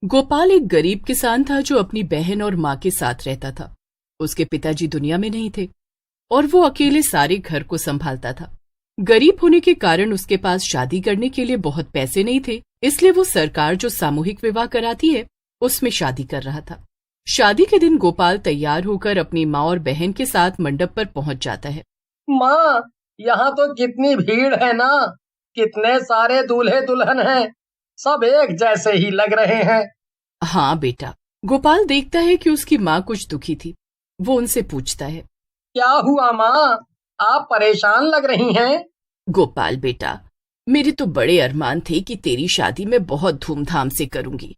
गोपाल एक गरीब किसान था जो अपनी बहन और माँ के साथ रहता था। उसके पिताजी दुनिया में नहीं थे और वो अकेले सारे घर को संभालता था। गरीब होने के कारण उसके पास शादी करने के लिए बहुत पैसे नहीं थे, इसलिए वो सरकार जो सामूहिक विवाह कराती है उसमें शादी कर रहा था। शादी के दिन गोपाल तैयार होकर अपनी माँ और बहन के साथ मंडप पर पहुंच जाता है। माँ, यहाँ तो कितनी भीड़ है ना, कितने सारे दूल्हे दुल्हन हैं, सब एक जैसे ही लग रहे हैं। हाँ बेटा। गोपाल देखता है कि उसकी माँ कुछ दुखी थी। वो उनसे पूछता है, क्या हुआ माँ, आप परेशान लग रही हैं? गोपाल बेटा, मेरे तो बड़े अरमान थे कि तेरी शादी मैं बहुत धूमधाम से करूंगी,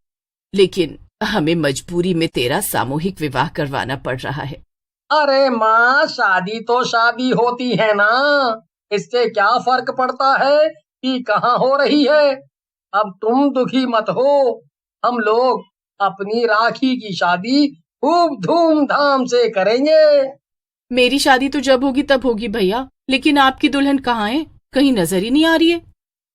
लेकिन हमें मजबूरी में तेरा सामूहिक विवाह करवाना पड़ रहा है। अरे माँ, शादी तो शादी होती है ना, इससे क्या फर्क पड़ता है कि कहाँ हो रही है। अब तुम दुखी मत हो, हम लोग अपनी राखी की शादी खूब धूमधाम से करेंगे। मेरी शादी तो जब होगी तब होगी भैया, लेकिन आपकी दुल्हन कहाँ है? कहीं नजर ही नहीं आ रही है।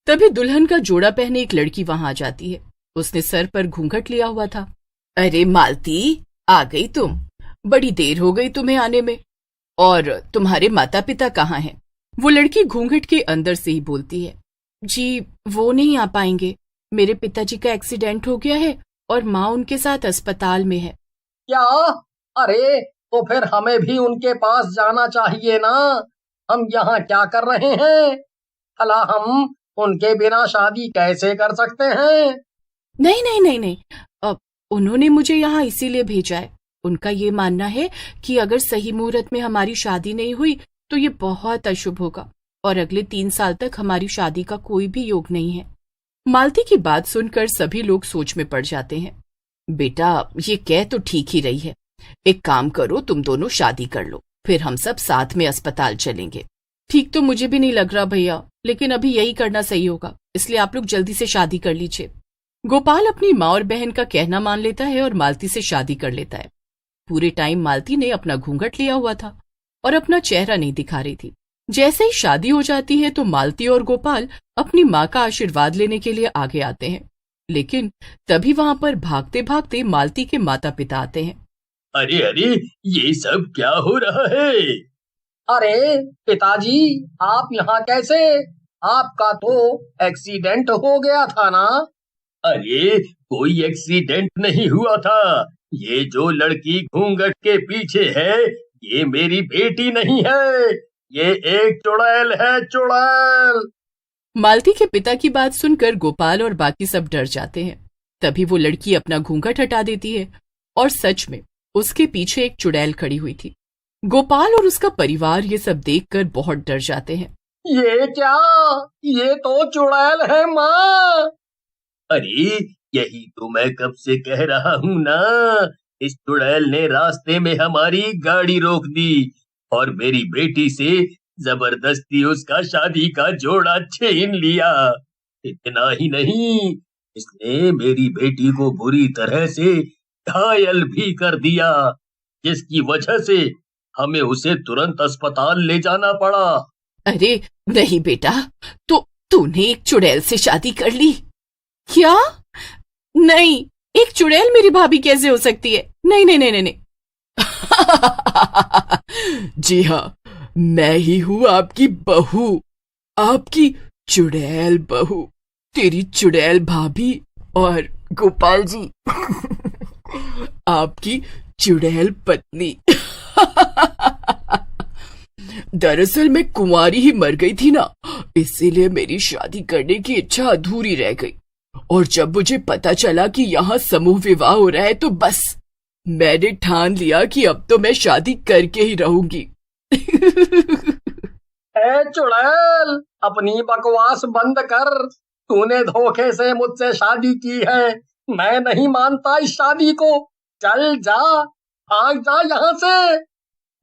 तभी दुल्हन का जोड़ा पहने एक लड़की वहां आ जाती है। उसने सर पर घूंघट लिया हुआ था। अरे मालती, आ गई तुम? बड़ी देर हो गई तुम्हें आने में। और तुम्हारे माता पिता कहाँ हैं? वो लड़की घूंघट के अंदर से ही बोलती है, जी वो नहीं आ पाएंगे, मेरे पिताजी का एक्सीडेंट हो गया है और माँ उनके साथ अस्पताल में है। क्या? अरे तो फिर हमें भी उनके पास जाना चाहिए ना, हम यहाँ क्या कर रहे हैं? भला हम उनके बिना शादी कैसे कर सकते हैं? नहीं नहीं नहीं नहीं, अब उन्होंने मुझे यहाँ इसीलिए भेजा है। उनका ये मानना है कि अगर सही मुहूर्त में हमारी शादी नहीं हुई तो ये बहुत अशुभ होगा और अगले 3 साल तक हमारी शादी का कोई भी योग नहीं है। मालती की बात सुनकर सभी लोग सोच में पड़ जाते हैं। बेटा, ये कह तो ठीक ही रही है। एक काम करो, तुम दोनों शादी कर लो, फिर हम सब साथ में अस्पताल चलेंगे। ठीक तो मुझे भी नहीं लग रहा भैया, लेकिन अभी यही करना सही होगा, इसलिए आप लोग जल्दी से शादी कर लीजिए। गोपाल अपनी माँ और बहन का कहना मान लेता है और मालती से शादी कर लेता है। पूरे टाइम मालती ने अपना घूंघट लिया हुआ था और अपना चेहरा नहीं दिखा रही थी। जैसे ही शादी हो जाती है तो मालती और गोपाल अपनी माँ का आशीर्वाद लेने के लिए आगे आते हैं, लेकिन तभी वहां पर भागते भागते मालती के माता पिता आते हैं। अरे अरे, ये सब क्या हो रहा है? अरे पिताजी, आप यहाँ कैसे? आपका तो एक्सीडेंट हो गया था ना? अरे कोई एक्सीडेंट नहीं हुआ था। ये जो लड़की घूंघट के पीछे है, ये मेरी बेटी नहीं है, ये एक चुड़ैल है, चुड़ैल। मालती के पिता की बात सुनकर गोपाल और बाकी सब डर जाते हैं। तभी वो लड़की अपना घूंघट हटा देती है और सच में उसके पीछे एक चुड़ैल खड़ी हुई थी। गोपाल और उसका परिवार ये सब देखकर बहुत डर जाते हैं। ये क्या? ये तो चुड़ैल है माँ। अरे यही तो मैं कब से कह रहा हूँ ना, इस चुड़ैल ने रास्ते में हमारी गाड़ी रोक दी और मेरी बेटी से जबरदस्ती उसका शादी का जोड़ा छीन लिया। इतना ही नहीं, इसने मेरी बेटी को बुरी तरह से घायल भी कर दिया, जिसकी वजह से हमें उसे तुरंत अस्पताल ले जाना पड़ा। अरे नहीं बेटा, तो तूने एक चुड़ैल से शादी कर ली? क्या? नहीं, एक चुड़ैल मेरी भाभी कैसे हो सकती है? नहीं नहीं नहीं नहीं, नहीं। जी हाँ, मैं ही हूँ आपकी बहू, आपकी चुड़ैल बहू, तेरी चुड़ैल भाभी और गोपाल जी आपकी चुड़ैल पत्नी। दरअसल मैं कुंवारी ही मर गई थी ना, इसीलिए मेरी शादी करने की इच्छा अधूरी रह गई और जब मुझे पता चला कि यहाँ समूह विवाह हो रहा है तो बस मैंने ठान लिया कि अब तो मैं शादी करके ही रहूंगी। ए चुड़ैल, अपनी बकवास बंद कर। तूने धोखे से मुझसे शादी की है, मैं नहीं मानता इस शादी को। चल जा, भाग जा यहाँ से।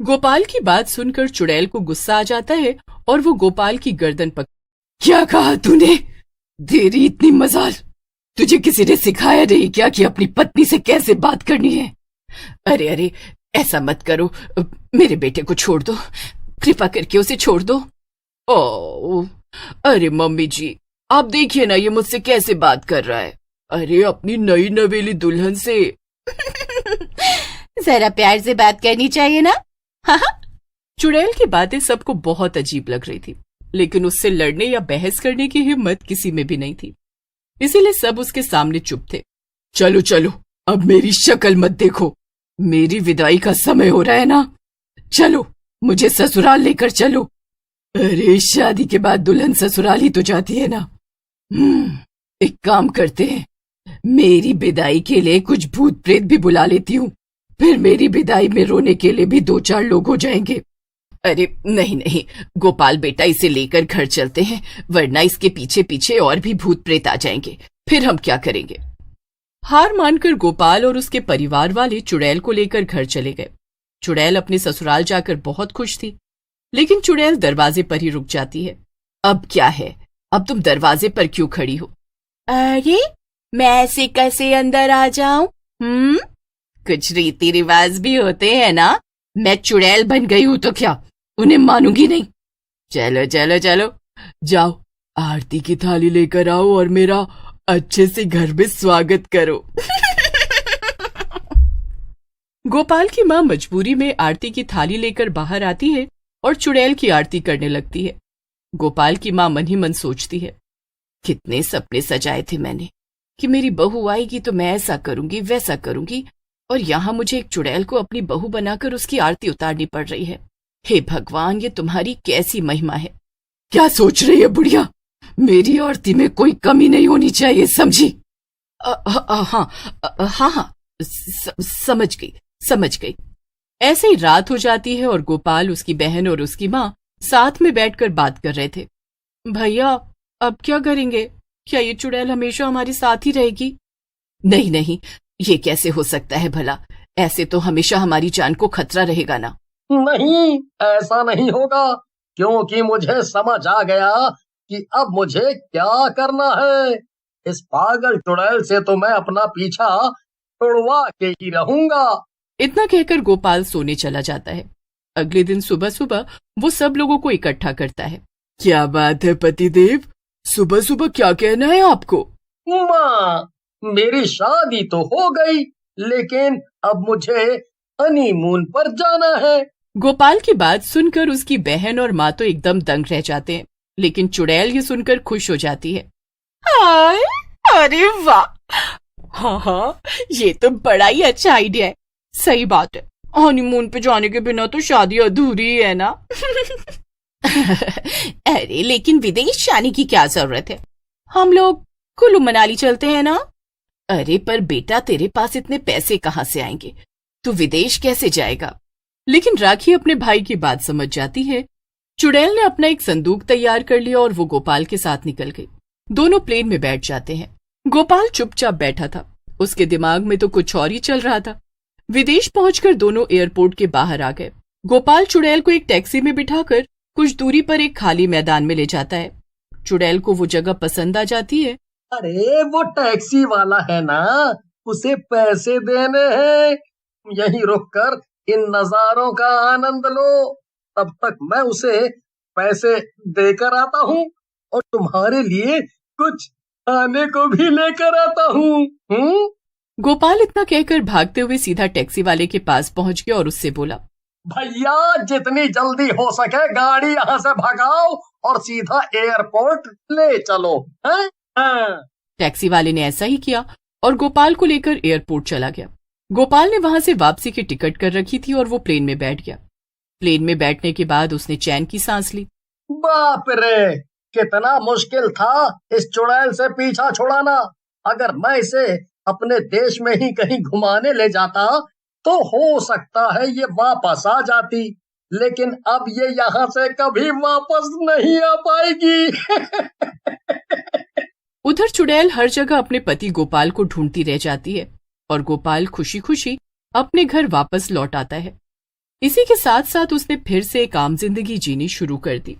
गोपाल की बात सुनकर चुड़ैल को गुस्सा आ जाता है और वो गोपाल की गर्दन पकड़, क्या कहा तूने? तेरी इतनी मजाल, तुझे किसी ने सिखाया नहीं क्या कि अपनी पत्नी से कैसे बात करनी है? अरे अरे, ऐसा मत करो, मेरे बेटे को छोड़ दो, कृपा करके उसे छोड़ दो। ओ, अरे मम्मी जी, आप देखिए ना ये मुझसे कैसे बात कर रहा है। अरे अपनी नई नवेली दुल्हन से जरा प्यार से बात करनी चाहिए ना। हाँ। चुड़ैल की बातें सबको बहुत अजीब लग रही थी, लेकिन उससे लड़ने या बहस करने की हिम्मत किसी में भी नहीं थी, इसीलिए सब उसके सामने चुप थे। चलो चलो, अब मेरी शक्ल मत देखो, मेरी विदाई का समय हो रहा है ना। चलो मुझे ससुराल लेकर चलो। अरे शादी के बाद दुल्हन ससुराल ही तो जाती है ना। एक काम करते हैं, मेरी विदाई के लिए कुछ भूत प्रेत भी बुला लेती हूँ, फिर मेरी विदाई में रोने के लिए भी 2-4 लोग हो जाएंगे। अरे नहीं नहीं गोपाल बेटा, इसे लेकर घर चलते हैं, वरना इसके पीछे पीछे और भी भूत प्रेत आ जाएंगे, फिर हम क्या करेंगे। हार मानकर गोपाल और उसके परिवार वाले चुड़ैल को लेकर घर चले गए। चुड़ैल अपने ससुराल जाकर बहुत खुश थी, लेकिन चुड़ैल दरवाजे पर ही रुक जाती है। अब क्या है, अब तुम दरवाजे पर क्यों खड़ी हो? अरे मैं ऐसे कैसे अंदर आ जाऊं? कुछ रीति रिवाज भी होते हैं ना। मैं चुड़ैल बन गई हूं तो क्या उन्हें मानूंगी नहीं? चलो चलो चलो, जाओ आरती की थाली लेकर आओ और मेरा अच्छे से घर में स्वागत करो। गोपाल की माँ मजबूरी में आरती की थाली लेकर बाहर आती है और चुड़ैल की आरती करने लगती है। गोपाल की माँ मन ही मन सोचती है, कितने सपने सजाए थे मैंने कि मेरी बहू आएगी तो मैं ऐसा करूंगी वैसा करूंगी, और यहाँ मुझे एक चुड़ैल को अपनी बहू बनाकर उसकी आरती उतारनी पड़ रही है। हे भगवान, ये तुम्हारी कैसी महिमा है। क्या सोच रही है बुढ़िया? मेरी आरती में कोई कमी नहीं होनी चाहिए, समझी? हाँ, समझ गई। ऐसे ही रात हो जाती है और गोपाल, उसकी बहन और उसकी माँ साथ में बैठकर बात कर रहे थे। भैया अब क्या करेंगे? क्या ये चुड़ैल हमेशा हमारे साथ ही रहेगी? नहीं नहीं, ये कैसे हो सकता है भला? ऐसे तो हमेशा हमारी जान को खतरा रहेगा ना। नहीं, ऐसा नहीं होगा, क्योंकि मुझे समझ आ गया कि अब मुझे क्या करना है। इस पागल चुड़ैल से तो मैं अपना पीछा छुड़वा के ही रहूंगा। इतना कहकर गोपाल सोने चला जाता है। अगले दिन सुबह सुबह वो सब लोगों को इकट्ठा करता है। क्या बात है पतिदेव, सुबह सुबह क्या कहना है आपको? माँ, मेरी शादी तो हो गई, लेकिन अब मुझे हनीमून पर जाना है। गोपाल की बात सुनकर उसकी बहन और माँ तो एकदम दंग रह जाते हैं, लेकिन चुड़ैल ये सुनकर खुश हो जाती है। हाय, अरे वाह, हाँ, ये तो बड़ा ही अच्छा आइडिया है। सही बात है, हनीमून पे जाने के बिना तो शादी अधूरी है ना। अरे लेकिन विदेश जाने की क्या जरूरत है, हम लोग कुल्लू मनाली चलते हैं ना। अरे पर बेटा, तेरे पास इतने पैसे कहाँ से आएंगे, तू विदेश कैसे जाएगा? लेकिन राखी अपने भाई की बात समझ जाती है। चुड़ैल ने अपना एक संदूक तैयार कर लिया और वो गोपाल के साथ निकल गई। दोनों प्लेन में बैठ जाते हैं। गोपाल चुपचाप बैठा था, उसके दिमाग में तो कुछ और ही चल रहा था। विदेश पहुंचकर दोनों एयरपोर्ट के बाहर आ गए। गोपाल चुड़ैल को एक टैक्सी में बिठाकर कुछ दूरी पर एक खाली मैदान में ले जाता है। चुड़ैल को वो जगह पसंद आ जाती है। अरे वो टैक्सी वाला है ना, उसे पैसे देने हैं। यहीं रुककर इन नजारों का आनंद लो, तब तक मैं उसे पैसे देकर आता हूँ और तुम्हारे लिए कुछ खाने को भी लेकर आता हूँ। गोपाल इतना कहकर भागते हुए सीधा टैक्सी वाले के पास पहुंच गया और उससे बोला, भैया जितनी जल्दी हो सके गाड़ी यहाँ से भगाओ और सीधा एयरपोर्ट ले चलो। हैं? हाँ। टैक्सी वाले ने ऐसा ही किया और गोपाल को लेकर एयरपोर्ट चला गया। गोपाल ने वहां से वापसी की टिकट कर रखी थी और वो प्लेन में बैठ गया। प्लेन में बैठने के बाद उसने चैन की सांस ली। बाप रे, कितना मुश्किल था इस चुड़ैल से पीछा छुड़ाना। अगर मैं इसे अपने देश में ही कहीं घुमाने ले जाता तो हो सकता है ये वापस आ जाती, लेकिन अब ये यहाँ से कभी वापस नहीं आ पाएगी। उधर चुड़ैल हर जगह अपने पति गोपाल को ढूंढती रह जाती है और गोपाल खुशी खुशी अपने घर वापस लौट आता है। इसी के साथ साथ उसने फिर से एक आम जिंदगी जीनी शुरू कर दी।